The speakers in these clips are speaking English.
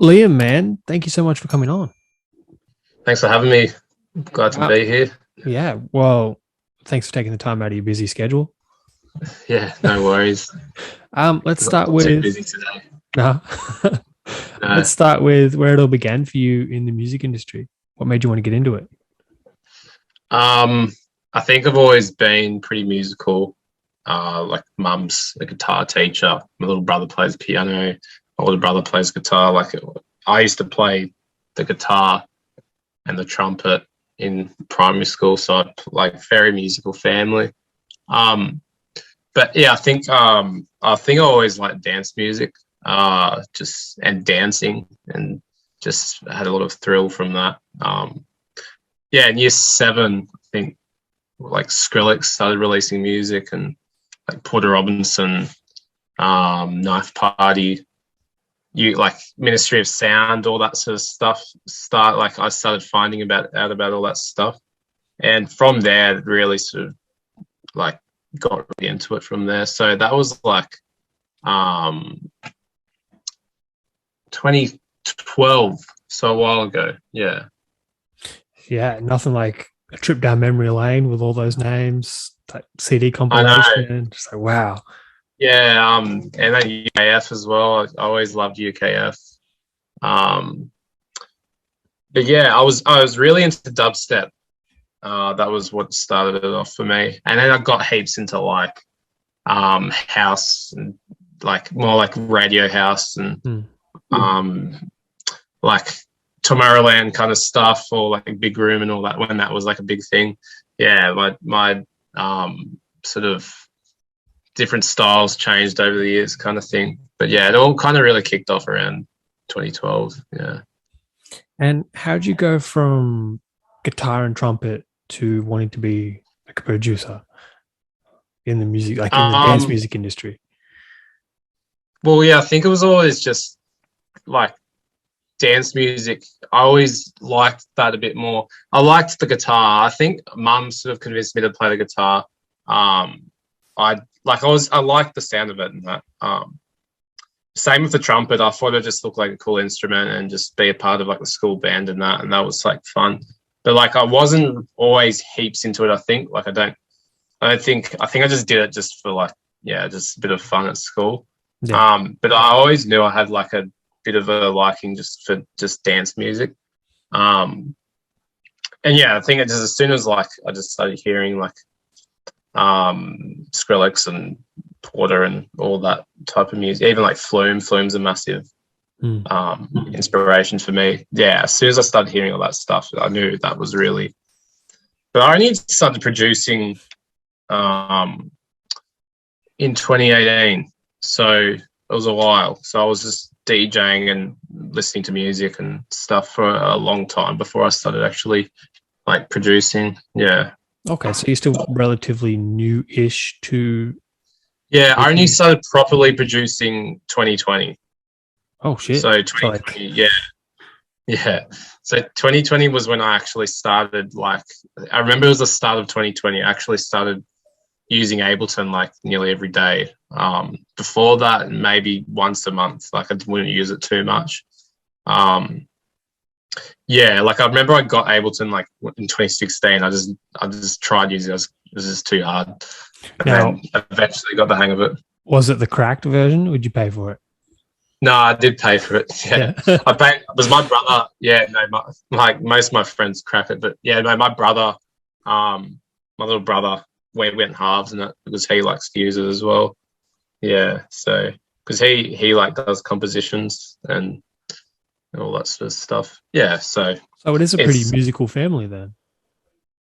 Liam, man, thank you so much for coming on. Thanks for having me. Glad to Uh, be here. yeah, well, thanks for taking the time out of your busy schedule. Yeah, no worries. Let's start Not too with busy today. no. Let's No. start with where it all began for you in the music industry. What made you want to get into it? Um, I think I've always been pretty musical. Like mum's a guitar teacher. My little brother plays piano. My older brother plays guitar. I used to play the guitar and the trumpet in primary school, so like very musical family. Um, but yeah, I think I always liked dance music, just and dancing, and just had a lot of thrill from that. Yeah, in year seven, I think like Skrillex started releasing music, and like Porter Robinson, Knife Party, you like Ministry of Sound, all that sort of stuff. I started finding out about all that stuff, and from there, it really sort of like got really into it from there. So that was like um 2012, so a while ago. Yeah, Yeah, nothing like a trip down memory lane with all those names, like CD I know. compilation. Just like wow. Yeah, and then UKF as well. I always loved UKF. Um, but yeah, I was really into dubstep. That was what started it off for me, and then I got heaps into like house and like more like radio house and Hmm. um like Tomorrowland kind of stuff, or like Big Room and all that, when that was like a big thing. Yeah, my sort of different styles changed over the years, kind of thing. But yeah, it all kind of really kicked off around 2012. Yeah. And how'd you go from guitar and trumpet to wanting to be like a producer in the music, like in the dance Um. music industry? Well, yeah, I think it was always just like dance music. I always liked that a bit more. I liked the guitar. I think mum sort of convinced me to play the guitar. Um, I liked the sound of it and that. Same with the trumpet. I thought it just looked like a cool instrument and just be a part of like the school band and that was like fun. But like I wasn't always heaps into it. I think I just did it just for like, yeah, just a bit of fun at school. Yeah. But I always knew I had like a bit of a liking just for just dance music. Um, and yeah, I think it just as soon as like I just started hearing like Skrillex and Porter and all that type of music, even like Flume. Flume's a massive Mm. inspiration for me. Yeah, as soon as I started hearing all that stuff, I knew that was really. But I only started producing um, in 2018, so it was a while. So I was just DJing and listening to music and stuff for a long time before I started actually like producing. Yeah. Okay, so you're still relatively new-ish to Yeah, I only making. started properly producing 2020. Oh shit! So So like, 2020, yeah, yeah. So 2020 was when I actually started. Like, I remember it was the start of 2020. I actually started using Ableton like nearly every day. Before that, maybe once a month. Like, I wouldn't use it too much. Um, yeah, like I remember I got Ableton like in 2016. I just tried using it. It was just too hard, and now, then eventually got the hang of it. was it the cracked version? Would you pay for it? No, I did pay for it. Yeah, Yeah. I paid. It was my brother? Yeah, no, like most of my friends crack it, but yeah, no, my brother, my little brother, we went halves in it because he likes to use it as well. Yeah, so because he like does compositions and all that sort of stuff. Yeah, so So it is a pretty it's musical family then.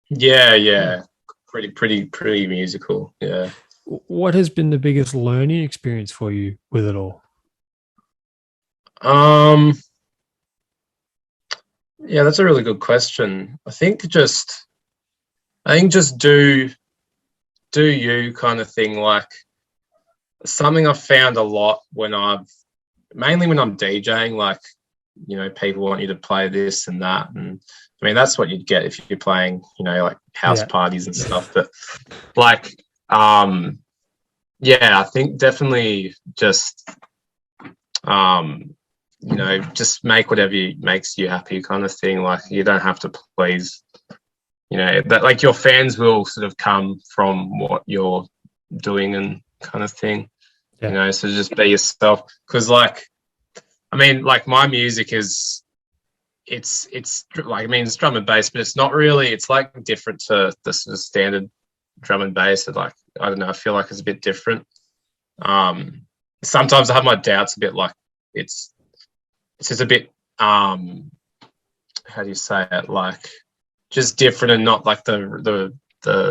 yeah, Hmm. yeah, pretty musical. Yeah. What has been the biggest learning experience for you with it all? Um. Yeah, that's a really good question. I think just do you kind of thing. Like something I've found a lot when mainly when I'm DJing, like, people want you to play this and that. And I mean, that's what you'd get if you're playing, like house Yeah. parties and stuff. But like, um, yeah, I think definitely just, um, just make whatever makes you happy kind of thing. Like you don't have to please, that like your fans will sort of come from what you're doing and kind of thing. Yeah. So just be yourself. Because like my music is it's like it's drum and bass, but it's not really. It's like different to the sort of standard drum and bass. It's like I don't know. I feel like it's a bit different. Sometimes I have my doubts a bit. Like it's just a bit. How do you say it? Like just different and not like the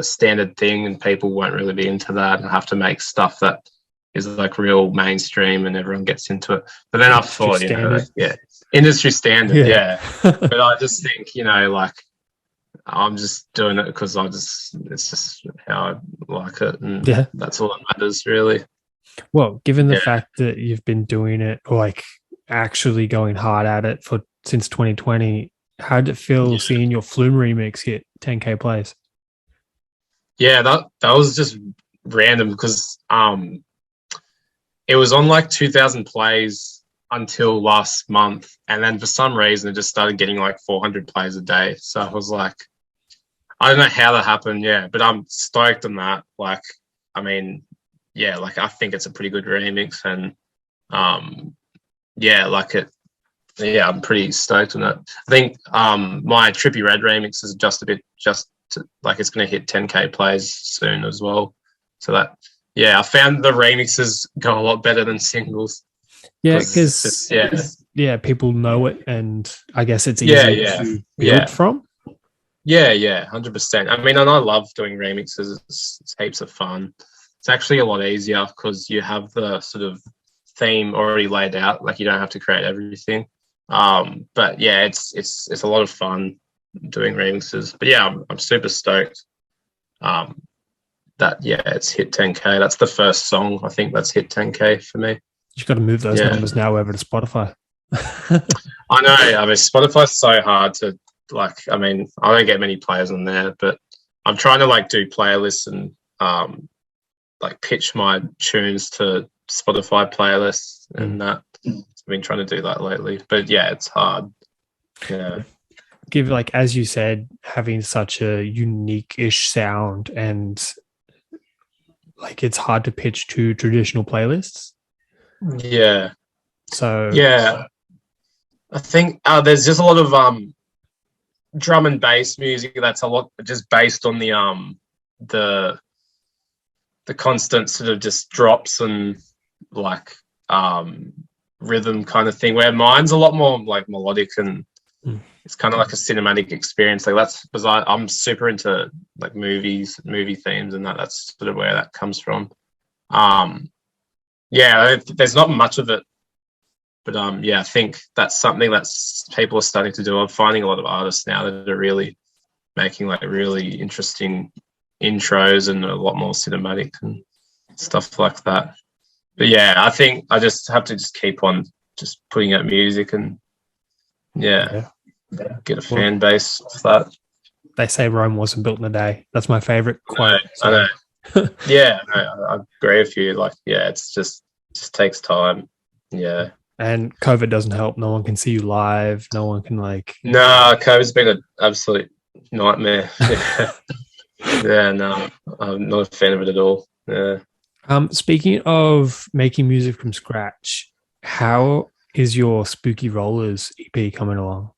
standard thing, and people won't really be into that. And I have to make stuff that is like real mainstream and everyone gets into it. But then I thought, industry standard, yeah. But I just think, like I'm just doing it because it's just how I like it, and that's all that matters, really. Well, given the fact that you've been doing it, or like actually going hard at it since 2020, how did it feel seeing your Flume remix hit 10K plays? Yeah, that was just random because it was on like 2,000 plays until last month, and then for some reason it just started getting like 400 plays a day. So I was like, I don't know how that happened, but I'm stoked on that. Like, like I think it's a pretty good remix, and I'm pretty stoked on it. I think my Trippy Red remix is it's going to hit 10K plays soon as well. So that, I found the remixes go a lot better than singles. Yeah, because people know it, and I guess it's easy to build from. Yeah, 100%. And I love doing remixes. It's heaps of fun. It's actually a lot easier because you have the sort of theme already laid out. Like you don't have to create everything. But yeah, it's a lot of fun doing remixes. But yeah, I'm super stoked. It's hit 10K. That's the first song I think that's hit 10K for me. You've got to move those numbers now over to Spotify. I know. Spotify's so hard to I don't get many players on there, but I'm trying to do playlists and pitch my tunes to Spotify playlists and that. I've been trying to do that lately, but yeah, it's hard. Yeah. As you said, having such a unique-ish sound, and it's hard to pitch to traditional playlists. Yeah. So I think there's just a lot of drum and bass music that's a lot just based on the constant sort of just drops and rhythm kind of thing, where mine's a lot more melodic, and it's kind of like a cinematic experience. That's because I'm super into movie themes, and that's sort of where that comes from. There's not much of it, but I think that's something that's people are starting to do. I'm finding a lot of artists now that are really making really interesting intros and a lot more cinematic and stuff like that. But yeah, I think I just have to keep on just putting out music and get a fan base off that. They say Rome wasn't built in a day. That's my favorite quote. I know. I agree with you. It's just takes time. Yeah. And COVID doesn't help. No one can see you live. No one can No, COVID's been an absolute nightmare. No, I'm not a fan of it at all. Yeah. Speaking of making music from scratch, how is your Spooky Rollers EP coming along?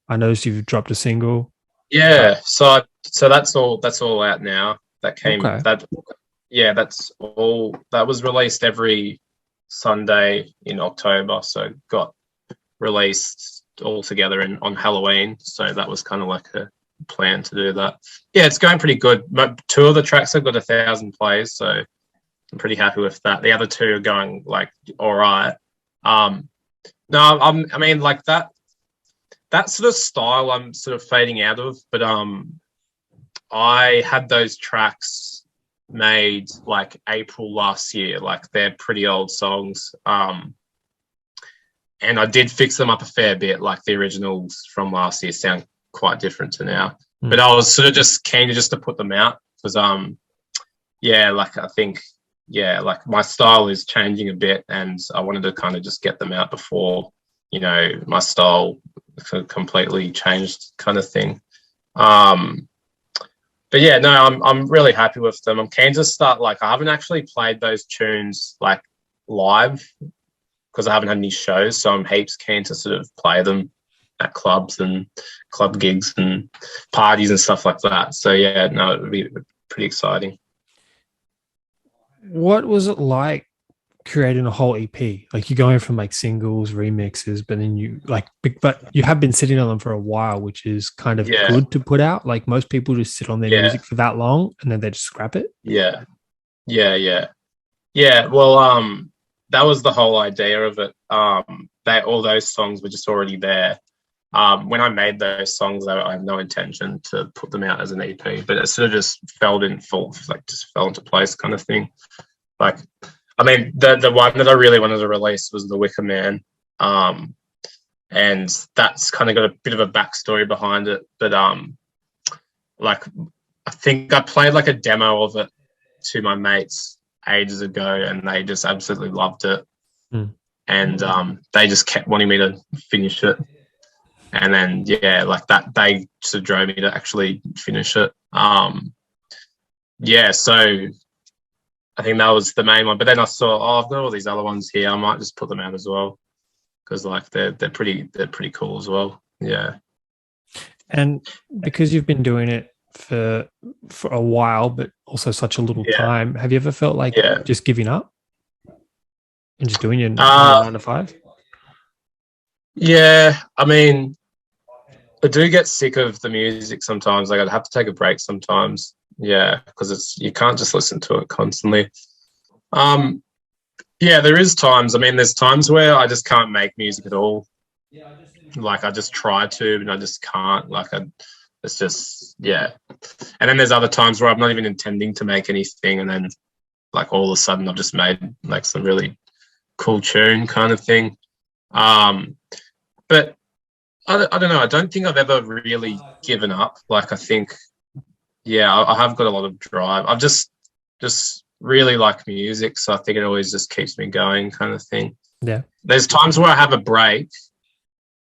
I noticed you've dropped a single. Yeah, so that's all out now. That came that's all that was released every Sunday in October, so got released all together on Halloween. So that was kind of a plan to do that. Yeah, it's going pretty good. Two of the tracks have got 1,000 plays, so I'm pretty happy with that. The other two are going all right. That sort of style I'm sort of fading out of, but I had those tracks made April last year. They're pretty old songs. And I did fix them up a fair bit. The originals from last year sound quite different to now. But I was sort of just keen to put them out because I think my style is changing a bit, and I wanted to kind of just get them out before my style completely changed kind of thing. But yeah, no, I'm really happy with them. I'm keen to start, like, I haven't actually played those tunes like live because I haven't had any shows, so I'm heaps keen to sort of play them at clubs and club gigs and parties and stuff like that. So yeah, no, it would be pretty exciting. What was it like creating a whole EP? Like, you're going from like singles, remixes, but then but you have been sitting on them for a while, which is kind of good to put out. Like, most people just sit on their music for that long and then they just scrap it. Yeah. Well, that was the whole idea of it. All those songs were just already there. When I made those songs, I had no intention to put them out as an EP, but it sort of just fell into place kind of thing. Like, I mean, the one that I really wanted to release was The Wicker Man. And that's kind of got a bit of a backstory behind it. But like, I think I played like a demo of it to my mates ages ago, and they just absolutely loved it. And they just kept wanting me to finish it. And then, like that, they sort of drove me to actually finish it. So I think that was the main one. But then I saw, I've got all these other ones here. I might just put them out as well because, like, they're pretty cool as well. Yeah. And because you've been doing it for a while, but also such a little time, have you ever felt like just giving up and just doing your 9 to 5? Yeah, I mean, I do get sick of the music sometimes. Like, I'd have to take a break sometimes. Yeah, because you can't just listen to it constantly. There is times. I mean, there's times where I just can't make music at all. Like, I just try to, and I just can't. Like, it's just, And then there's other times where I'm not even intending to make anything, and then, like, all of a sudden I've just made like some really cool tune kind of thing. But I don't know. I don't think I've ever really given up. Like, I think, I have got a lot of drive. I've just really like music, so I think it always just keeps me going kind of thing. Yeah. There's times where I have a break,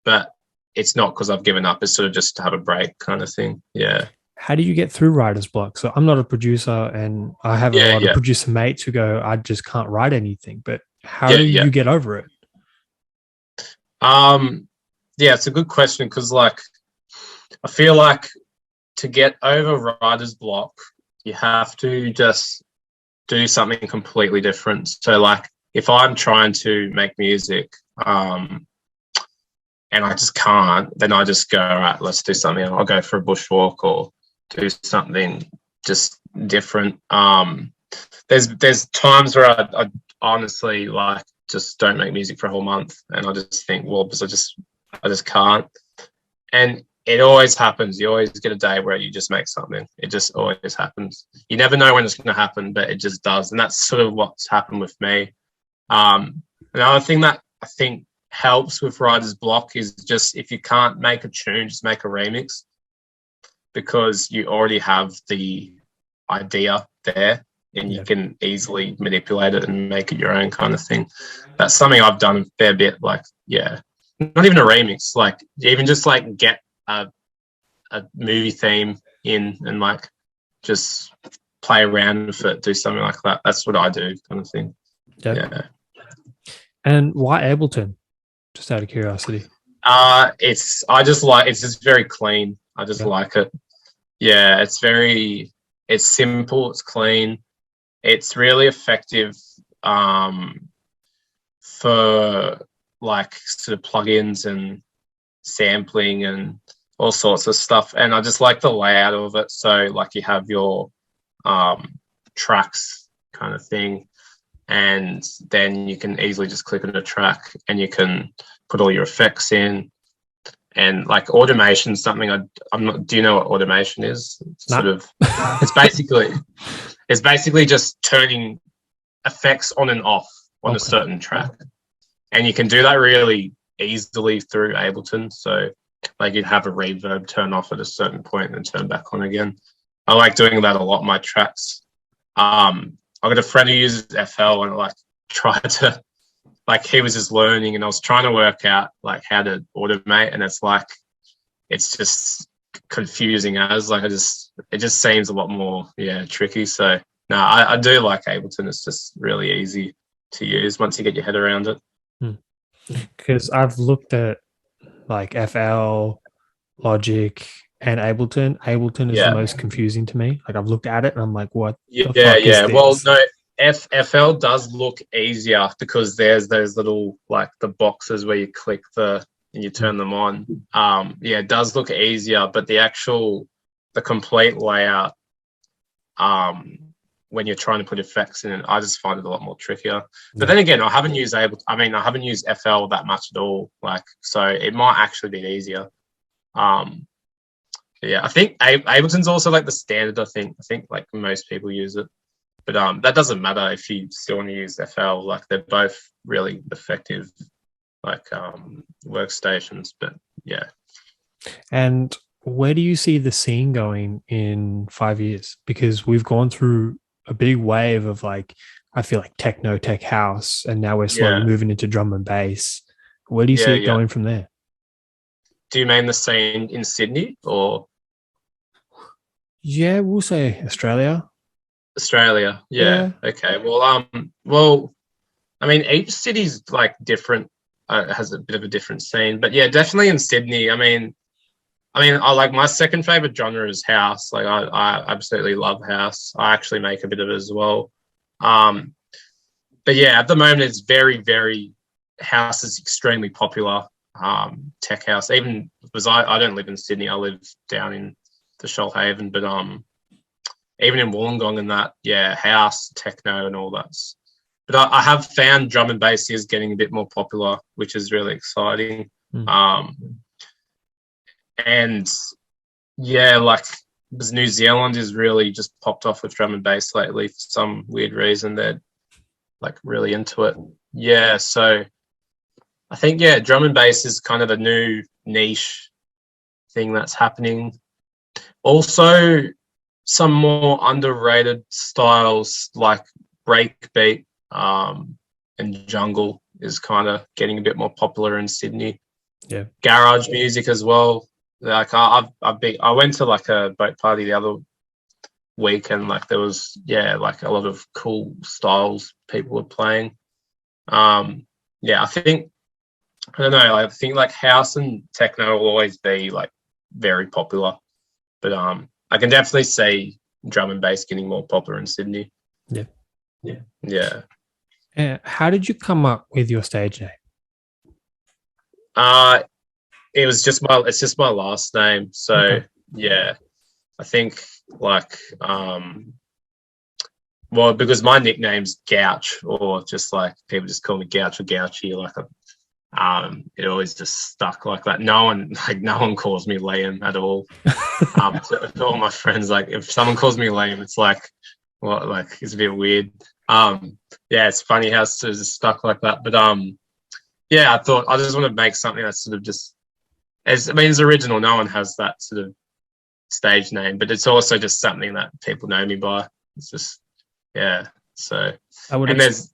but it's not because I've given up. It's sort of just to have a break kind of thing. Yeah. How do you get through writer's block? So I'm not a producer, and I have a lot of producer mates who go, I just can't write anything. But how do you get over it? It's a good question because, like, I feel like to get over writer's block, you have to just do something completely different. So, like, if I'm trying to make music and I just can't, then I just go, all right, let's do something. I'll go for a bushwalk or do something just different. There's times where I honestly, like, just don't make music for a whole month, and I just think, well, because I just can't. And it always happens. You always get a day where you just make something. It just always happens. You never know when it's going to happen, but it just does. And that's sort of what's happened with me. Another thing that I think helps with writer's block is just, if you can't make a tune, just make a remix, because you already have the idea there and you can easily manipulate it and make it your own kind of thing. That's something I've done a fair bit. Like, not even a remix, like, even just like get a movie theme in and, like, just play around with it, do something like that. That's what I do, kind of thing. Yeah. And why Ableton? Just out of curiosity. It's just very clean. I just like it. Yeah, it's simple, it's clean, it's really effective for, like, sort of plugins and sampling and all sorts of stuff. And I just like the layout of it. So, like, you have your tracks kind of thing, and then you can easily just click on a track and you can put all your effects in. And, like, automation, something I'm not. Do you know what automation is? It's sort of. It's basically just turning effects on and off on a certain track, and you can do that really easily through Ableton. So, like, you'd have a reverb turn off at a certain point and turn back on again. I like doing that a lot in my tracks. I've got a friend who uses FL, and I, like, try to like he was just learning, and I was trying to work out like how to automate, and it's just confusing as like it just seems a lot more tricky. So no, I do like Ableton. It's just really easy to use once you get your head around it. Because I've looked at like FL, Logic, and Ableton. Ableton is the most confusing to me. Like I've looked at it and I'm like, what the fuck is this? Well, no, FL does look easier because there's those little like the boxes where you click and you turn them on. It does look easier, but the complete layout, when you're trying to put effects in it, I just find it a lot more trickier. But then again, I haven't used FL that much at all. Like, so it might actually be easier. I think Ableton's also like the standard. I think like most people use it, but that doesn't matter if you still want to use FL. Like they're both really effective, like workstations. But yeah. And where do you see the scene going in 5 years? Because we've gone through a big wave of like, I feel like techno, tech house, and now we're slowly moving into drum and bass. Where do you see it going from there? Do you mean the scene in Sydney or? Yeah, we'll say Australia. Australia, yeah. Okay. Well, I mean, each city's like different, has a bit of a different scene, but yeah, definitely in Sydney. I mean, I like my second favorite genre is house. Like I absolutely love house. I actually make a bit of it as well. But yeah, at the moment it's very, very house is extremely popular. Tech house, even because I don't live in Sydney, I live down in the Shoalhaven, but even in Wollongong and that, house, techno and all that. But I have found drum and bass is getting a bit more popular, which is really exciting. And like because New Zealand is really just popped off with drum and bass lately for some weird reason. They're like really into it. Yeah, so I think drum and bass is kind of a new niche thing that's happening. Also, some more underrated styles like breakbeat and jungle is kind of getting a bit more popular in Sydney. Yeah, garage music as well. Like I went to like a boat party the other week, and like there was like a lot of cool styles people were playing. I think I don't know. I think like house and techno will always be like very popular, but I can definitely see drum and bass getting more popular in Sydney. Yeah. How did you come up with your stage name? It's just my last name. So I think like because my nickname's Gowch, or just like people just call me Gowch or Gowchii. Like it always just stuck like that. No one calls me Liam at all. To all my friends, like if someone calls me Liam, it's like it's a bit weird. It's funny how it's just stuck like that. But I thought I just want to make something that's sort of just it's original. No one has that sort of stage name, but it's also just something that people know me by. It's just so there's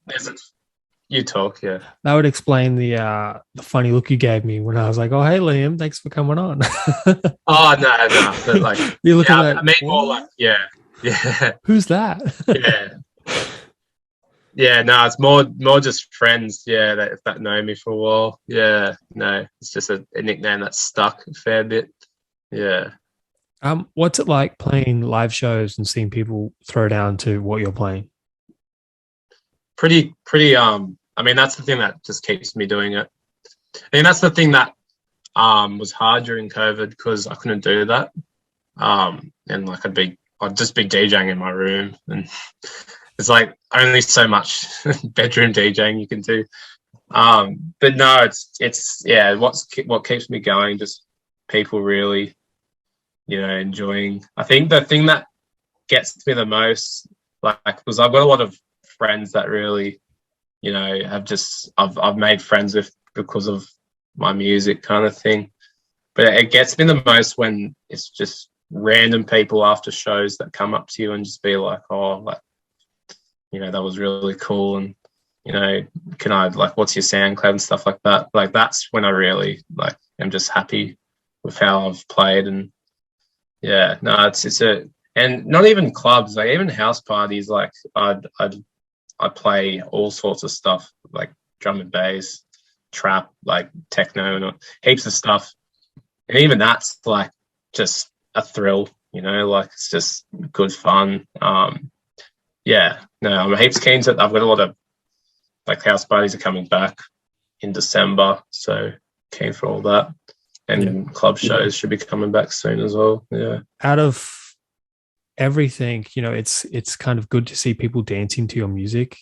you talk, That would explain the funny look you gave me when I was like, "Oh, hey, Liam, thanks for coming on." Oh no, but like you're looking at. I mean, more like Who's that? No, it's more just friends. That know me for a while. No, it's just a nickname that's stuck a fair bit. What's it like playing live shows and seeing people throw down to what you're playing? Pretty. I mean, that's the thing that just keeps me doing it. I mean, that's the thing that was hard during COVID because I couldn't do that. And like I'd just be DJing in my room, and it's like only so much bedroom DJing you can do. But no, it's what keeps me going. Just people really, enjoying. I think the thing that gets me the most, like, because I've got a lot of friends that really, I've made friends with because of my music kind of thing. But it gets me the most when it's just random people after shows that come up to you and just be like, oh, like, that was really cool. And you know, can I, like, what's your SoundCloud and stuff like that. Like, that's when I really, like, am just happy with how I've played. And yeah, no, and not even clubs, like even house parties, like I play all sorts of stuff, like drum and bass, trap, like techno, and heaps of stuff. And even that's like just a thrill, you know, like it's just good fun. Yeah, no, I'm heaps keen to. I've got a lot of, like, house parties are coming back in December, so keen for all that. And club shows should be coming back soon as well. Yeah. Out of everything, you know, it's kind of good to see people dancing to your music,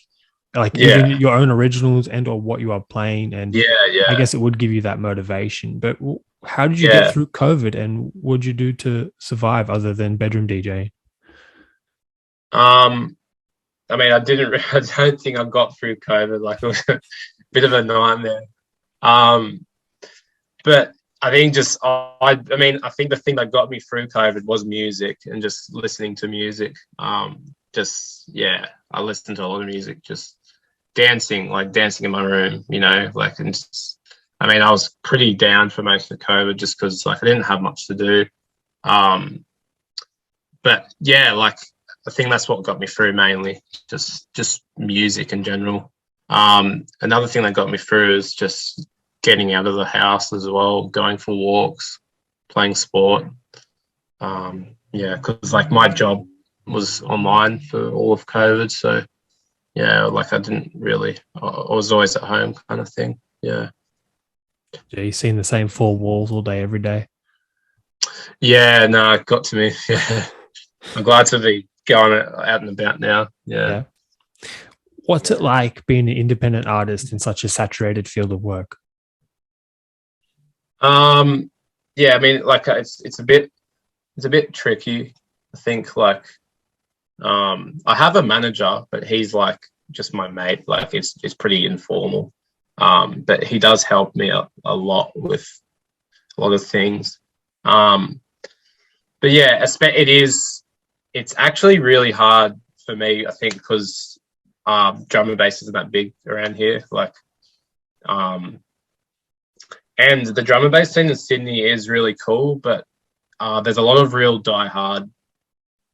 like even your own originals and or what you are playing. And I guess it would give you that motivation. But how did you get through COVID, and what did you do to survive other than bedroom DJ? I mean, I don't think I got through COVID. Like, it was a bit of a nightmare. But I think I think the thing that got me through COVID was music and just listening to music. I listened to a lot of music, just dancing in my room, you know, like, and just, I mean, I was pretty down for most of COVID just because, like, I didn't have much to do. But yeah, like, I think that's what got me through mainly, just music in general. Another thing that got me through is just getting out of the house as well, going for walks, playing sport. Because, like, my job was online for all of COVID, so yeah, like, I was always at home kind of thing. Yeah. Yeah, you seen the same four walls all day, every day. Yeah, no, it got to me. Yeah. I'm glad to be going out and about now. Yeah. What's it like being an independent artist in such a saturated field of work? Yeah, I mean, like, it's a bit tricky. I think, like, I have a manager, but he's like just my mate. Like, it's pretty informal. But he does help me a lot with a lot of things. But yeah, it's actually really hard for me, I think, because drum and bass isn't that big around here. Like, and the drum and bass scene in Sydney is really cool, but there's a lot of real diehard,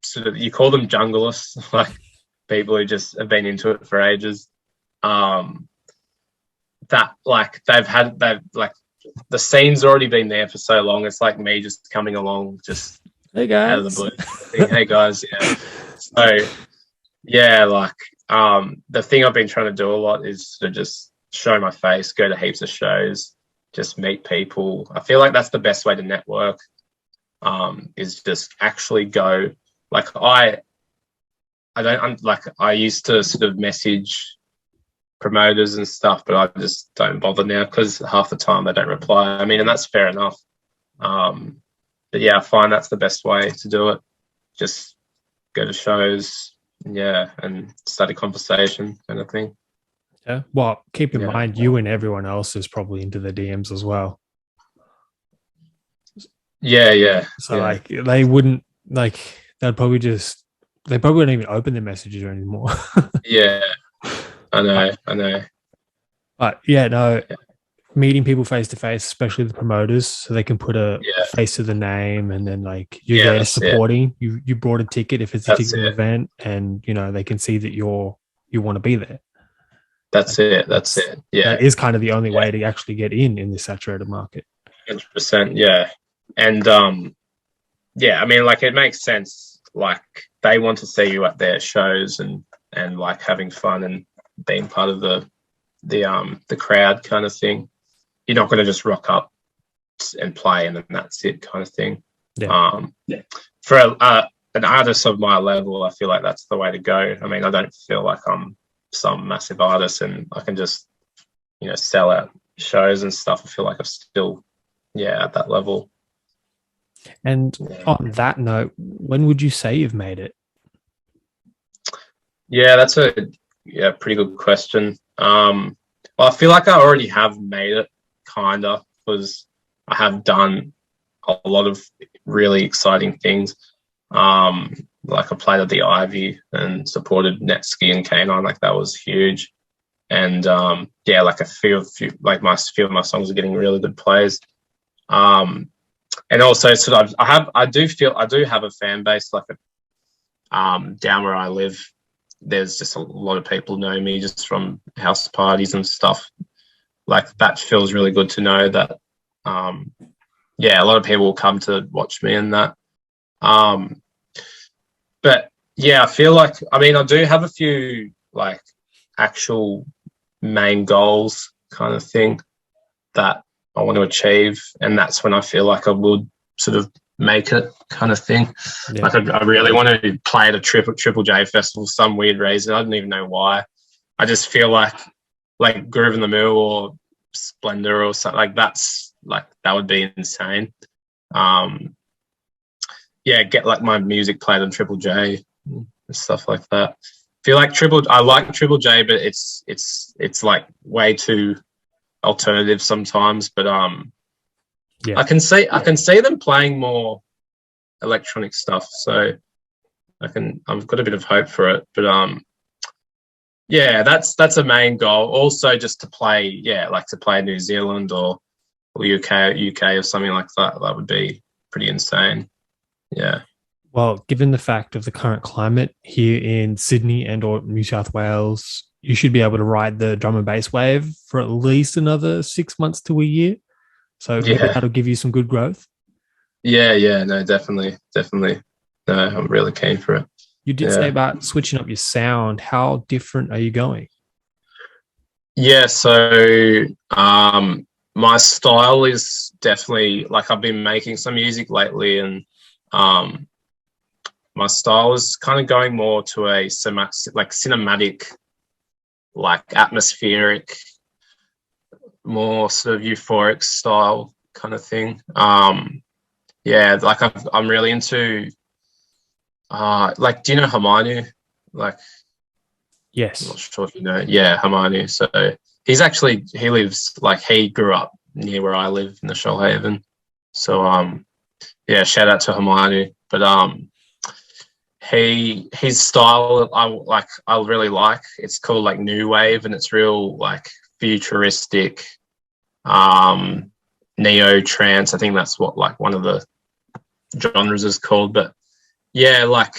sort of, you call them junglists, like people who just have been into it for ages. That, like, they've like, the scene's already been there for so long. It's like me just coming along, just hey guys, out of the blue. Hey guys, yeah. So yeah, like, the thing I've been trying to do a lot is to just show my face, go to heaps of shows, just meet people. I feel like that's the best way to network. Is just actually go. Like, I used to sort of message promoters and stuff, but I just don't bother now because half the time they don't reply. I mean, and that's fair enough. But yeah, I find that's the best way to do it. Just go to shows, and start a conversation kind of thing. Yeah. Well, keep in mind, you and everyone else is probably into the DMs as well. Yeah. So like, they wouldn't, like, they probably wouldn't even open their messages anymore. Yeah. I know. But meeting people face to face, especially the promoters, so they can put a face to the name, and then, like, you're there supporting. You brought a ticket if it's a ticketed event, and you know they can see that you want to be there. That's it. Yeah, that is kind of the only way to actually get in this saturated market. 100%. Yeah, and I mean, like, it makes sense. Like, they want to see you at their shows and like having fun and being part of the crowd kind of thing. You're not going to just rock up and play and then that's it kind of thing. For an artist of my level, I feel like that's the way to go. I mean, I don't feel like I'm some massive artist and I can just, you know, sell out shows and stuff. I feel like I'm still at that level. And on that note, when would you say you've made it? Yeah, that's a pretty good question. Well, I feel like I already have made it, kinda, because I have done a lot of really exciting things. Like, I played at the Ivy and supported Netski and K9, like that was huge. and yeah, like a few like my few of my songs are getting really good plays. And also sort of I do have a fan base, like down where I live. There's just a lot of people know me just from house parties and stuff. Like that feels really good to know that yeah, a lot of people will come to watch me and that. But yeah, I feel like, I mean, I do have a few like actual main goals kind of thing that I want to achieve, and that's when I feel like I would sort of make it kind of thing. Yeah. Like I really want to play at a Triple J festival for some weird reason. I don't even know why. I just feel like Groove in the Mill or Splendor or something like that's like that would be insane. Yeah, get like my music played on Triple J and stuff like that. I like Triple J, but it's like way too alternative sometimes. But yeah. I can see them playing more electronic stuff, so I've got a bit of hope for it. But yeah, that's a main goal. Also, just to play, yeah, like to play New Zealand or UK or something like that. That would be pretty insane. Yeah. Well, given the fact of the current climate here in Sydney and or New South Wales, you should be able to ride the drum and bass wave for at least another 6 months to a year. So yeah, that'll give you some good growth. Yeah, no, definitely. No, I'm really keen for it. You did say about switching up your sound. How different are you going? Yeah, so my style is definitely like I've been making some music lately, and my style is kind of going more to a cinematic, like atmospheric, more sort of euphoric style kind of thing. Yeah, like I'm really into like, do you know Hermione? Like, yes, I'm not sure if you know. Yeah, Hermione. So he grew up near where I live in the Shoalhaven. So yeah, shout out to Hermione. But his style I really like. It's called like new wave, and it's real like futuristic, neo trance. I think that's what like one of the genres is called. But yeah, like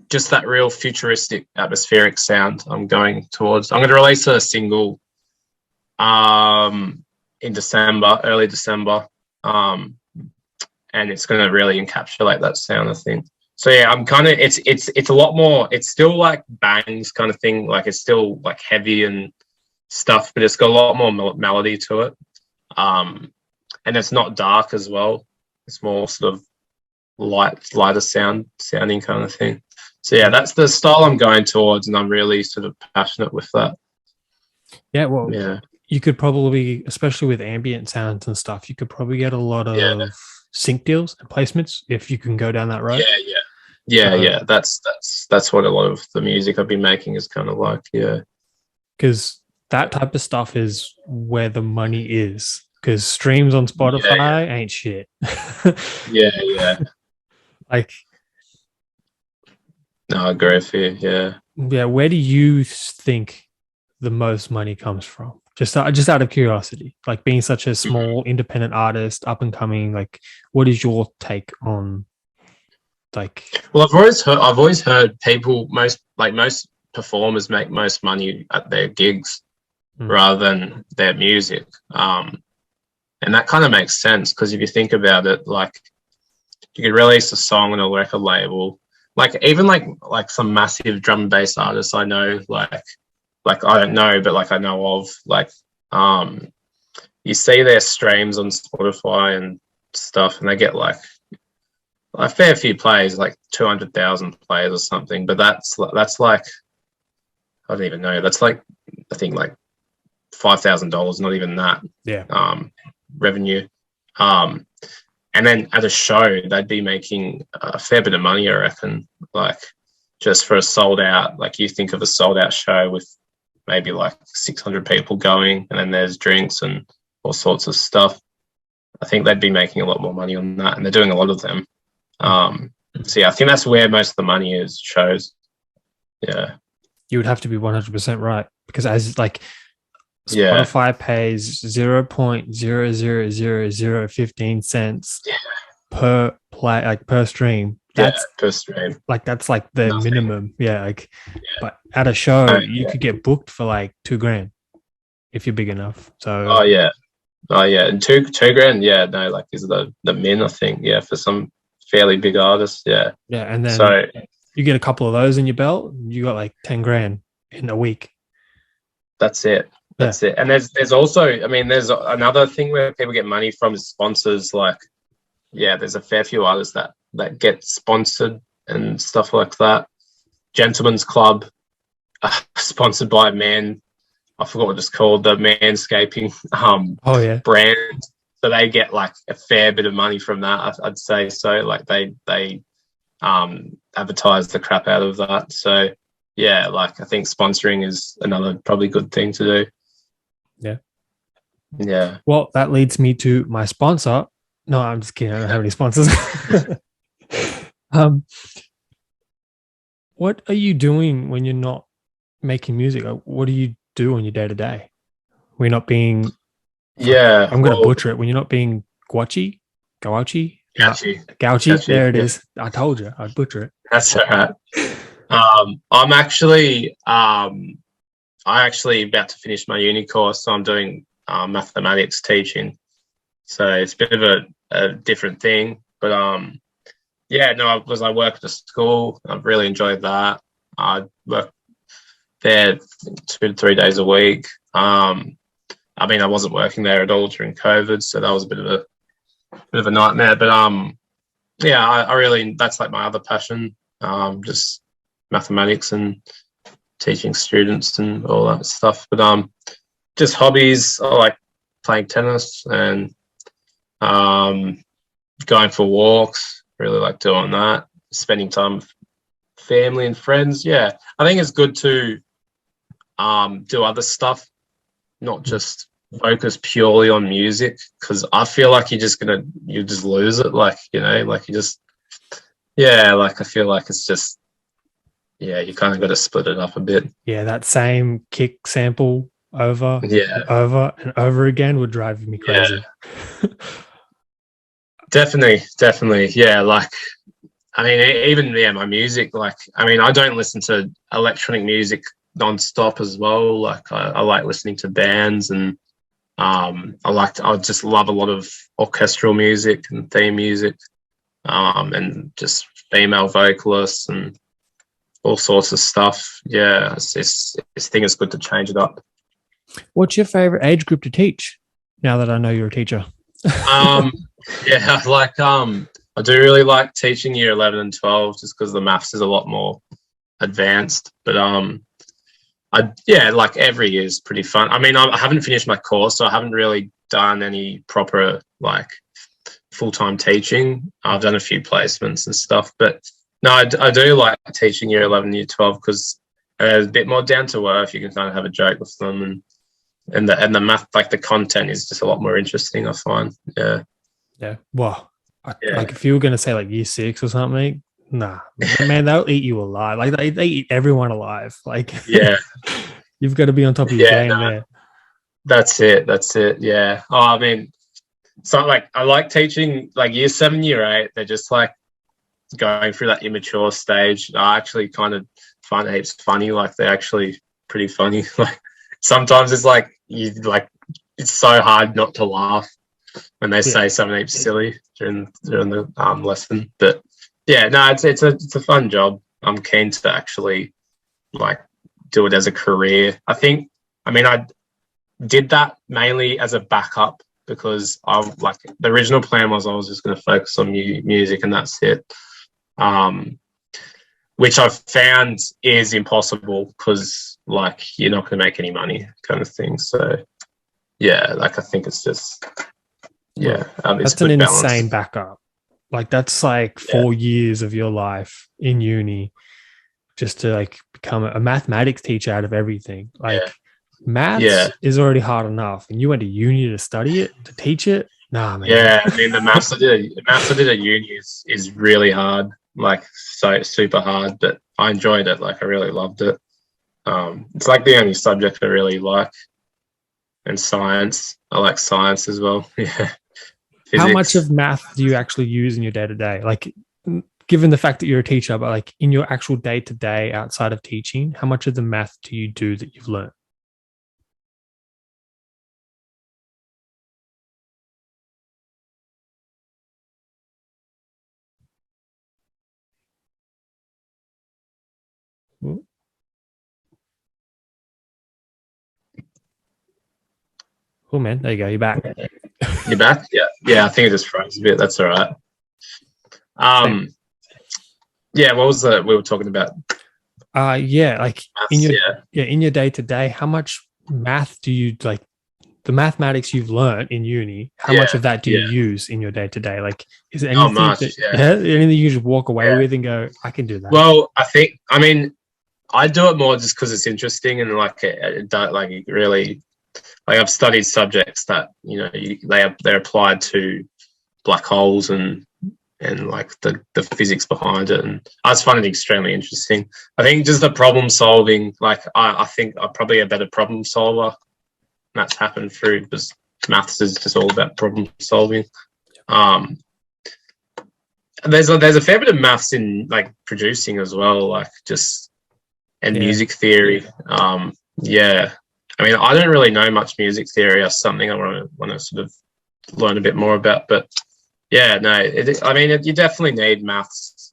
just that real futuristic atmospheric sound I'm going towards. I'm going to release a single in December, early December, and it's going to really encapsulate that sound, I think. So yeah, I'm kind of it's a lot more. It's still like bangs kind of thing. Like it's still like heavy and stuff, but it's got a lot more melody to it. And it's not dark as well. It's more sort of lighter sounding kind of thing. So yeah, that's the style I'm going towards, and I'm really sort of passionate with that. Yeah, well, yeah, you could probably, especially with ambient sounds and stuff, you could probably get a lot of sync deals and placements if you can go down that road. Yeah. That's what a lot of the music I've been making is kind of like, yeah. Because that type of stuff is where the money is. Because streams on Spotify ain't shit. Yeah. Like, no, I agree with you. Yeah. Where do you think the most money comes from? Just out of curiosity, like being such a small independent artist, up and coming. Like, what is your take on? Like, well, I've always heard people most performers make most money at their gigs rather than their music. And that kind of makes sense because if you think about it, like you could release a song on a record label, like even like some massive drum and bass artists I know, like I don't know, but like I know of, like you see their streams on Spotify and stuff, and they get like a fair few plays, like 200,000 plays or something. But that's like I don't even know. That's like I think like $5,000, not even that. Yeah. Revenue. And then at a show, they'd be making a fair bit of money, I reckon. Like just for a sold out, like you think of a sold out show with maybe like 600 people going, and then there's drinks and all sorts of stuff. I think they'd be making a lot more money on that, and they're doing a lot of them. So yeah, I think that's where most of the money is, shows. Yeah. You would have to be 100% right, because as like Yeah. Spotify pays 0.0000015 cents Yeah. per play, like per stream. Yeah. That's Per stream. like the Nothing. minimum. Yeah. Like, Yeah. but at a show, you Yeah. could get booked for like $2,000 if you're big enough. So, Oh yeah. Oh yeah. And two grand. Yeah. No, like is the min, I think. Yeah. For some fairly big artists. Yeah. yeah. And then So you get a couple of those in your belt, you got like $10,000 in a week. that's it. That's it. And there's also, I mean, there's another thing where people get money from is sponsors. Like, yeah, there's a fair few artists that get sponsored and stuff like that. Gentlemen's Club, sponsored by Man. I forgot what it's called, the Manscaping Oh yeah. brand. So they get like a fair bit of money from that. I'd say so. Like they advertise the crap out of that. So yeah, like I think sponsoring is another probably good thing to do. Yeah. Yeah. Well, that leads me to my sponsor. No, I'm just kidding. I don't have any sponsors. What are you doing when you're not making music? What do you do on your day to day? We're not being. Yeah. I'm going to butcher it. When you're not being Gowchii. Gowchii. There it is. I told you I'd butcher it. That's all right. I'm actually I actually about to finish my uni course, so I'm doing mathematics teaching. So it's a bit of a different thing, but yeah, no, I work at a school. I've really enjoyed that. I work there 2 to 3 days a week. I mean, I wasn't working there at all during COVID, so that was a bit of a nightmare. But yeah, I really, that's like my other passion, just mathematics and teaching students and all that stuff. But just hobbies, I like playing tennis and going for walks. Really like doing that. Spending time with family and friends. Yeah, I think it's good to do other stuff, not just focus purely on music, because I feel like you just lose it. Like, you know, like you just, yeah, like I feel like it's just, yeah, you kind of got to split it up a bit. Yeah, that same kick sample over Yeah. and over and over again would drive me crazy. Yeah. Definitely. Yeah, like, I mean, even, yeah, my music, like, I mean, I don't listen to electronic music non-stop as well. Like, I like listening to bands, and I just love a lot of orchestral music and theme music, and just female vocalists and all sorts of stuff. Yeah, this thing is good to change it up. What's your favorite age group to teach, now that I know you're a teacher? Yeah, like I do really like teaching year 11 and 12, just because the maths is a lot more advanced. But like every year is pretty fun. I mean, I haven't finished my course, so I haven't really done any proper like full-time teaching. I've done a few placements and stuff, but no, I do like teaching year 11, year 12, because it's a bit more down to earth. You can kind of have a joke with them, and the math, like the content is just a lot more interesting, I find. Yeah. Well, like if you were going to say like year 6 or something, nah, man, they'll eat you alive. Like they eat everyone alive. Like, yeah, you've got to be on top of your game there. That's it. Yeah. Oh, I mean, so like I like teaching like year 7, year 8. They're just like going through that immature stage. I actually kind of find it heaps funny. Like they're actually pretty funny. Like sometimes it's like it's so hard not to laugh when they say something heaps silly during the lesson. But yeah, no, it's a fun job. I'm keen to actually like do it as a career. I did that mainly as a backup, because the original plan was I was just going to focus on music and that's it. Which I've found is impossible, because like you're not going to make any money, kind of thing. So yeah, like I think it's just that's an insane backup. Like that's like 4 years of your life in uni just to like become a mathematics teacher out of everything. Like maths is already hard enough, and you went to uni to study it, to teach it. Nah, man. Yeah, I mean the maths I did at uni is really hard. Like so super hard, but I enjoyed it. Like I really loved it. It's like the only subject I really like. And science. I like science as well. Yeah. Physics. How much of math do you actually use in your day to day? Like, given the fact that you're a teacher, but like in your actual day to day outside of teaching, how much of the math do you do that you've learned? Oh man, there you go. You're back. You're back? Yeah. Yeah, I think it just froze a bit. That's all right. Yeah, what was we were talking about? Yeah, like maths, in your day to day, how much math do you like? The mathematics you've learned in uni, how much of that do you use in your day to day? Like, is there anything anything you just walk away with and go, I can do that? Well, I mean, I do it more just because it's interesting and like it really, like I've studied subjects that they're applied to black holes and like the physics behind it, and I just find it extremely interesting. I think just the problem solving, like I think I'm probably a better problem solver. That's happened through because maths is just all about problem solving. There's a fair bit of maths in like producing as well, like just music theory. Yeah, I mean, I don't really know much music theory. That's something I want to sort of learn a bit more about. But yeah, no, I mean, you definitely need maths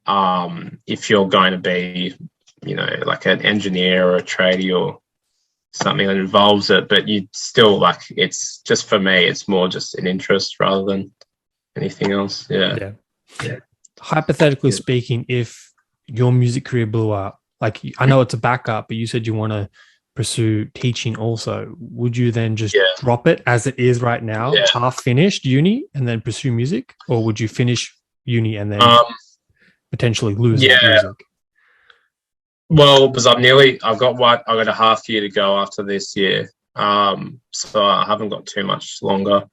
if you're going to be, like an engineer or a tradie or something that involves it. But you still like, it's just, for me, it's more just an interest rather than anything else. Yeah. Hypothetically speaking, if your music career blew up, like I know it's a backup, but you said you want to pursue teaching also, would you then just drop it as it is right now, half finished uni, and then pursue music? Or would you finish uni and then potentially lose that music? Well, because I've got a half year to go after this year. So I haven't got too much longer.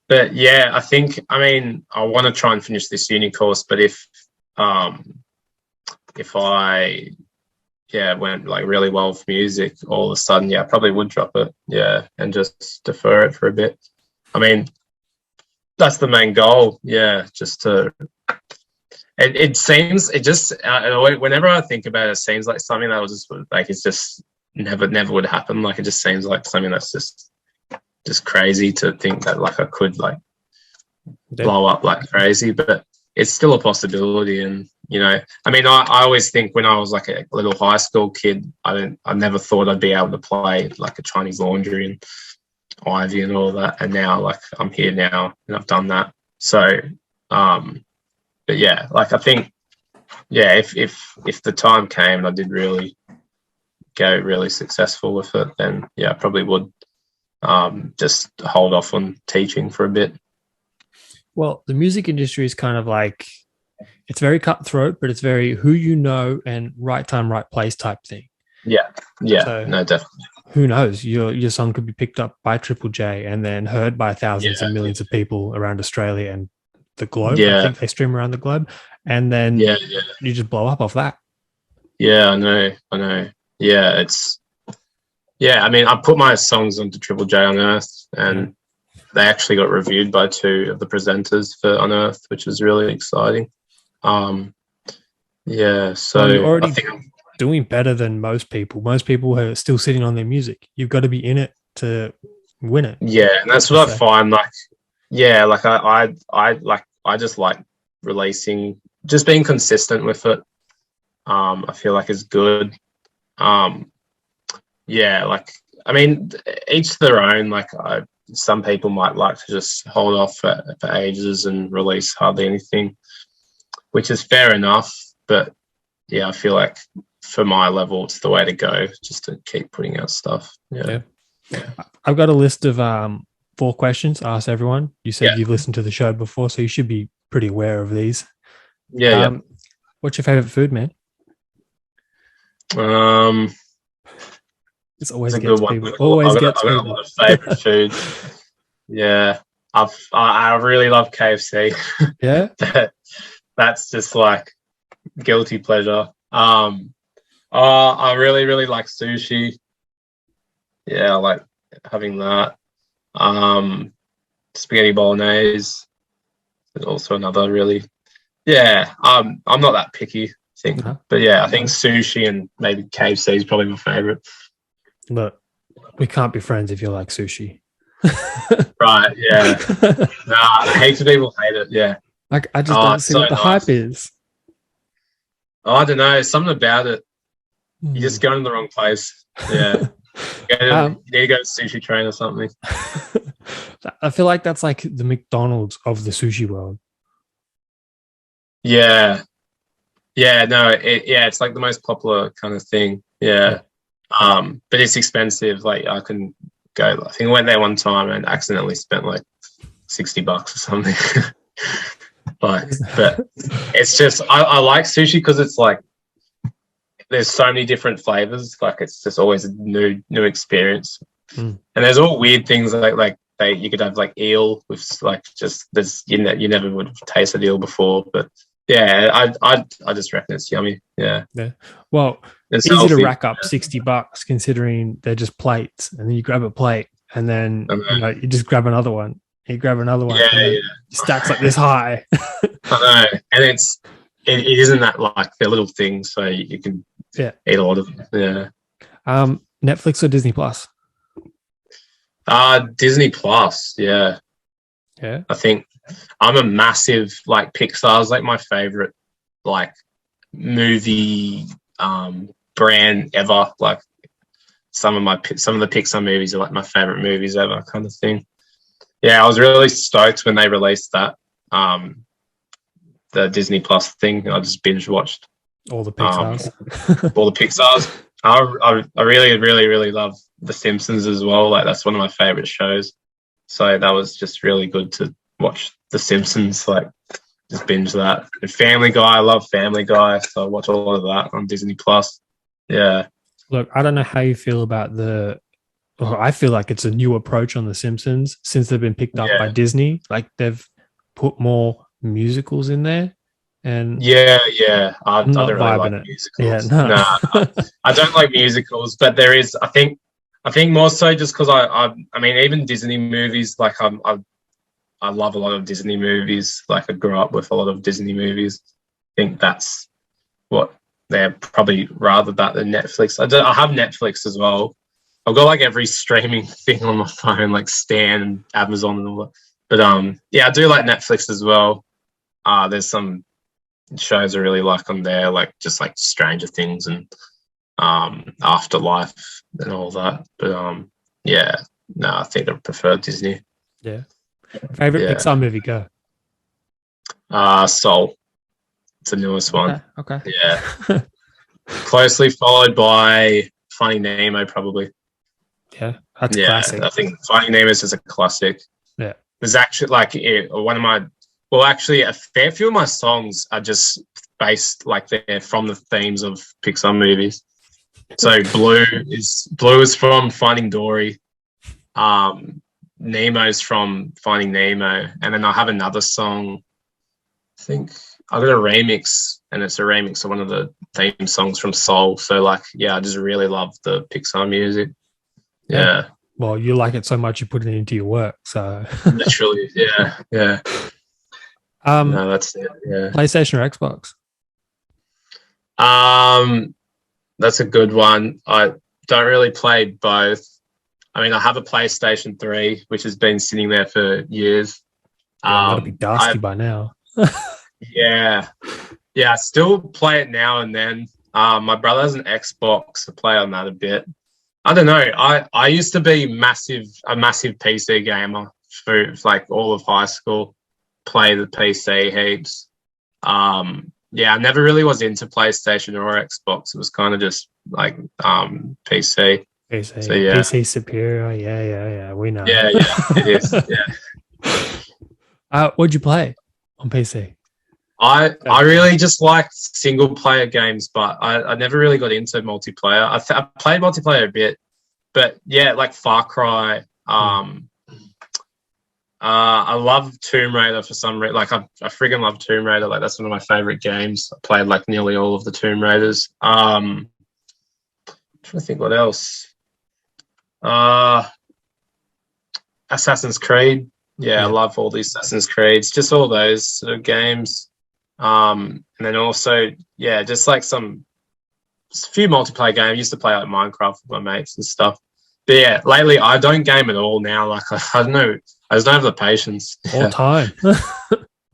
But yeah, I want to try and finish this uni course, but if I went like really well with music, all of a sudden, I probably would drop it, and just defer it for a bit. I mean, that's the main goal, just to. It seems whenever I think about it, it seems like something that was just like it's just never would happen. Like it just seems like something that's just crazy to think that like I could like blow up like crazy, but it's still a possibility. And I mean, I always think when I was like a little high school kid, I never thought I'd be able to play like a Chinese Laundry and Ivy and all that. And now like I'm here now and I've done that. So, but yeah, like I think, if the time came and I did really go really successful with it, then I probably would just hold off on teaching for a bit. Well, the music industry is kind of like, it's very cutthroat, but it's very who you know and right time, right place type thing. Yeah. So, no, definitely. Who knows? Your song could be picked up by Triple J and then heard by thousands and millions of people around Australia and the globe. I think they stream around the globe, and then you just blow up off that. Yeah, I know. Yeah, it's. Yeah, I mean, I put my songs onto Triple J Unearthed, and they actually got reviewed by 2 of the presenters for Unearthed, which was really exciting. So you're already doing better than most people. Most people are still sitting on their music. You've got to be in it to win it. Yeah, and that's what I find. Like, I just like releasing, just being consistent with it. I feel like it's good. Like, I mean, each their own. Like, some people might like to just hold off for ages and release hardly anything, which is fair enough. But I feel like for my level, it's the way to go, just to keep putting out stuff. Yeah. I've got a list of 4 questions I asked everyone. You said you've listened to the show before, so you should be pretty aware of these. What's your favorite food, man? It's always a good one. Always gets people. I've got a lot of favorite foods. I really love KFC. Yeah, that's just like guilty pleasure. I really, really like sushi. Yeah, I like having that. Spaghetti bolognese is also another really. Yeah, I'm not that picky, I think. No. But yeah, I think sushi and maybe KFC is probably my favorite. But we can't be friends if you like sushi. Right, yeah. Nah, heaps of people hate it, yeah. Like, I just don't see so what the hype is. I don't know, something about it. Hmm. You're just going to the wrong place. Yeah. You need to go to Sushi Train or something. I feel like that's like the McDonald's of the sushi world. Yeah. Yeah, no, it's like the most popular kind of thing. Yeah. But it's expensive. Like I can go, I think I went there one time and accidentally spent like $60 or something. but it's just I like sushi because it's like there's so many different flavors. Like it's just always a new experience. And there's all weird things like you could have like eel with like just there's you never would have tasted eel before, but yeah, I just reckon it's yummy. Yeah. Well, it's easy healthy. to rack up $60 considering they're just plates, and then you grab a plate, and then you just grab another one. You grab another one. Yeah. Stacks like this high. I know, and it isn't that like they're little things, so you can eat a lot of them. Yeah. Netflix or Disney Plus? Disney Plus. Yeah. Yeah. I think I'm a massive like Pixar's like my favorite like movie brand ever. Like some of the Pixar movies are like my favorite movies ever, kind of thing. Yeah, I was really stoked when they released that the Disney Plus thing. I just binge watched all the Pixars. All the Pixars. I really, really, really love The Simpsons as well. Like that's one of my favorite shows. So that was just really good to watch The Simpsons. Like just binge that. And Family Guy. I love Family Guy, so I watch a lot of that on Disney Plus. Yeah. Look, I don't know how you feel about I feel like it's a new approach on The Simpsons since they've been picked up by Disney. Like they've put more musicals in there. And I don't really like musicals. Yeah, no. I don't like musicals, but there is. I think more so just because I mean even Disney movies. Like I love a lot of Disney movies. Like I grew up with a lot of Disney movies. I think that's what they're probably rather that than Netflix. I have Netflix as well. I've got like every streaming thing on my phone, like Stan and Amazon and all that. But I do like Netflix as well. There's some shows I really like on there, like just like Stranger Things and Afterlife and all that. But I think I prefer Disney. Yeah. Favorite Pixar movie? Go. Soul. It's the newest one. Okay. Yeah. Closely followed by Finding Nemo, probably. Yeah, that's classic. I think Finding Nemo is just a classic. Yeah. There's actually like one of my actually a fair few of my songs are just based like they're from the themes of Pixar movies. So Blue is from Finding Dory. Nemo's from Finding Nemo, and then I have another song. I think I got a remix, and it's a remix of one of the theme songs from Soul. So like, I just really love the Pixar music. Yeah. Well, you like it so much you put it into your work. So literally, yeah. No, that's it. Yeah. PlayStation or Xbox? That's a good one. I don't really play both. I mean, I have a PlayStation 3, which has been sitting there for years. That'll be dusty by now. Yeah. I still play it now and then. My brother has an Xbox. I play on that a bit. I don't know. I used to be a massive PC gamer for like all of high school. Play the PC heaps. I never really was into PlayStation or Xbox. It was kind of just like PC. PC. So, PC superior. Yeah. We know. Yeah, it is. Yeah. What'd you play on PC? I really just liked single player games, but I never really got into multiplayer. I played multiplayer a bit, but like Far Cry. I love Tomb Raider for some reason. Like I friggin' love Tomb Raider. Like that's one of my favorite games. I played like nearly all of the Tomb Raiders. trying to think what else. Assassin's Creed. Yeah, I love all the Assassin's Creeds, just all those sort of games. And then also, just like a few multiplayer games. I used to play like Minecraft with my mates and stuff. But yeah, lately I don't game at all now. Like I don't know, I just don't have the patience. All time.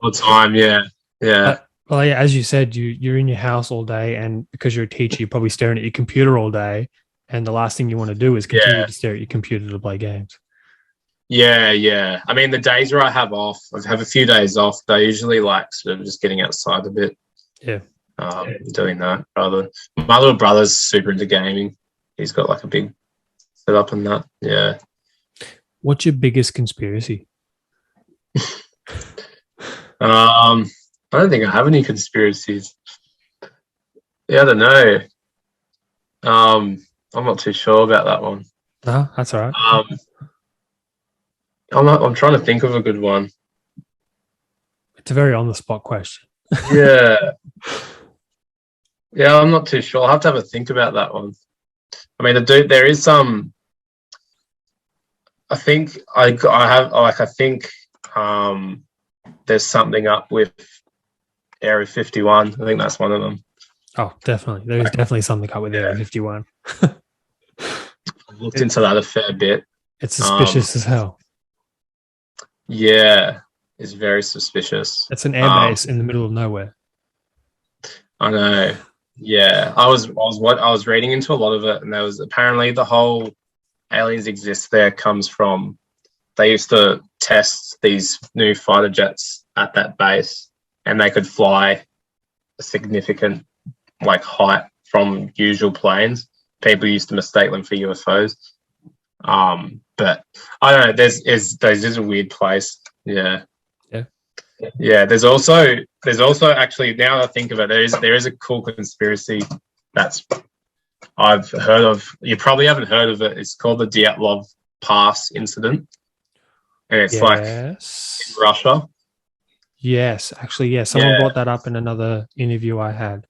All time, yeah. Well, yeah, as you said, you're in your house all day, and because you're a teacher, you're probably staring at your computer all day, and the last thing you want to do is continue to stare at your computer to play games. Yeah. I mean, the days where I have off, I have a few days off. I usually like sort of just getting outside a bit. Yeah. Doing that rather. My little brother's super into gaming. He's got like a big setup and that. Yeah. What's your biggest conspiracy? I don't think I have any conspiracies. Yeah, I don't know. I'm not too sure about that one. No, that's all right. I'm trying to think of a good one. It's a very on the spot question. Yeah. Yeah, I'm not too sure. I'll have to have a think about that one. I mean, there is some. I think there's something up with Area 51. I think that's one of them. Oh, definitely. There is definitely something up with Area 51. I've looked into that a fair bit. It's suspicious as hell. Yeah, it's very suspicious. It's an airbase in the middle of nowhere. I know. Yeah, I was reading into a lot of it, and there was apparently the whole aliens exist there comes from they used to test these new fighter jets at that base, and they could fly a significant like height from usual planes. People used to mistake them for UFOs. But I don't know. There's a weird place. Yeah. There's also actually, now that I think of it, there is a cool conspiracy that's I've heard of. You probably haven't heard of it. It's called the Dyatlov Pass incident, and it's like in Russia. Yes, actually, yeah. Someone brought that up in another interview I had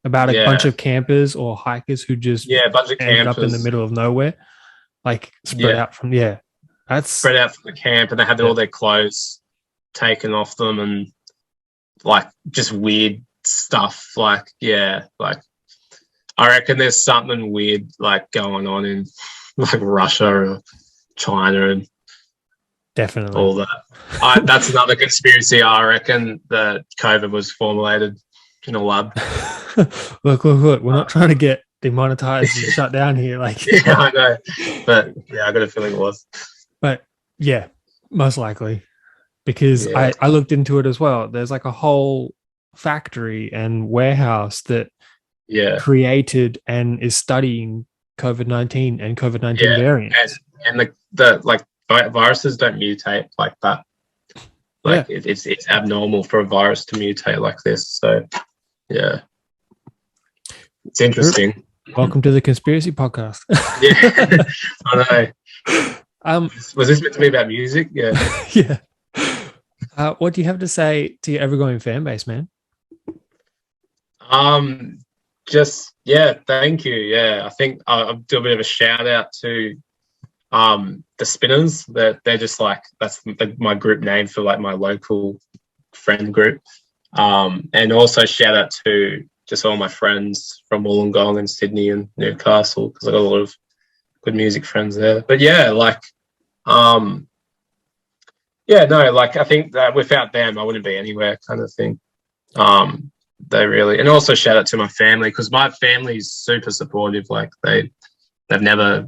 about a bunch of campers or hikers who just a bunch of ended campers up in the middle of nowhere, like spread out from that's spread out from the camp, and they had all their clothes taken off them, and like just weird stuff. Like I reckon there's something weird like going on in like Russia or China and definitely all that. That's another conspiracy. I reckon that COVID was formulated in a lab. Look. We're not trying to get demonetized and shut down here. Like, yeah, I know. But yeah, I got a feeling it was. But yeah, most likely. Because I looked into it as well. There's like a whole factory and warehouse that created and is studying COVID-19 and COVID-19 variants. And the like viruses don't mutate like that. Like it's abnormal for a virus to mutate like this. So yeah, it's interesting. Welcome to the conspiracy podcast. Yeah, I know. Was this meant to be about music? Yeah. Yeah. What do you have to say to your ever-growing fan base, man? Thank you. Yeah, I think I'll do a bit of a shout out to the Spinners. They're just like that's my group name for like my local friend group. And also shout out to just all my friends from Wollongong and Sydney and Newcastle, because I got a lot of good music friends there. But I think that without them, I wouldn't be anywhere, kind of thing. They really, and also shout out to my family, because my family's super supportive. Like they've never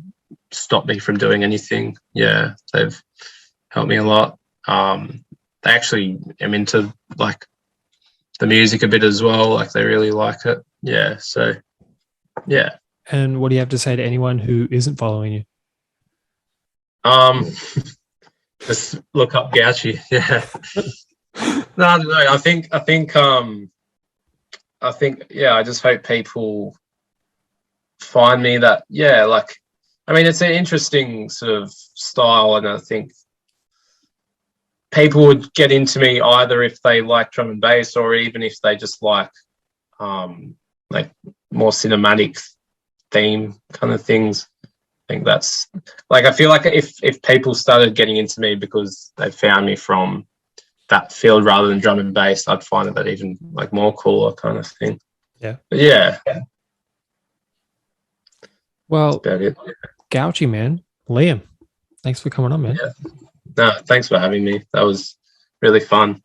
stopped me from doing anything. Yeah, they've helped me a lot. They actually am into like the music a bit as well. Like they really like it. Yeah. So yeah. And what do you have to say to anyone who isn't following you? Just look up Gowchii. Yeah. No. I just hope people find me that. Yeah, like, I mean, it's an interesting sort of style, and I think people would get into me either if they like drum and bass, or even if they just like more cinematic theme kind of things. I think that's like, I feel like if people started getting into me because they found me from that field rather than drum and bass, I'd find that even like more cooler kind of thing. Yeah. But yeah. Well, that's about it. Gowchii, man. Liam, thanks for coming on, man. Yeah. No, thanks for having me. That was really fun.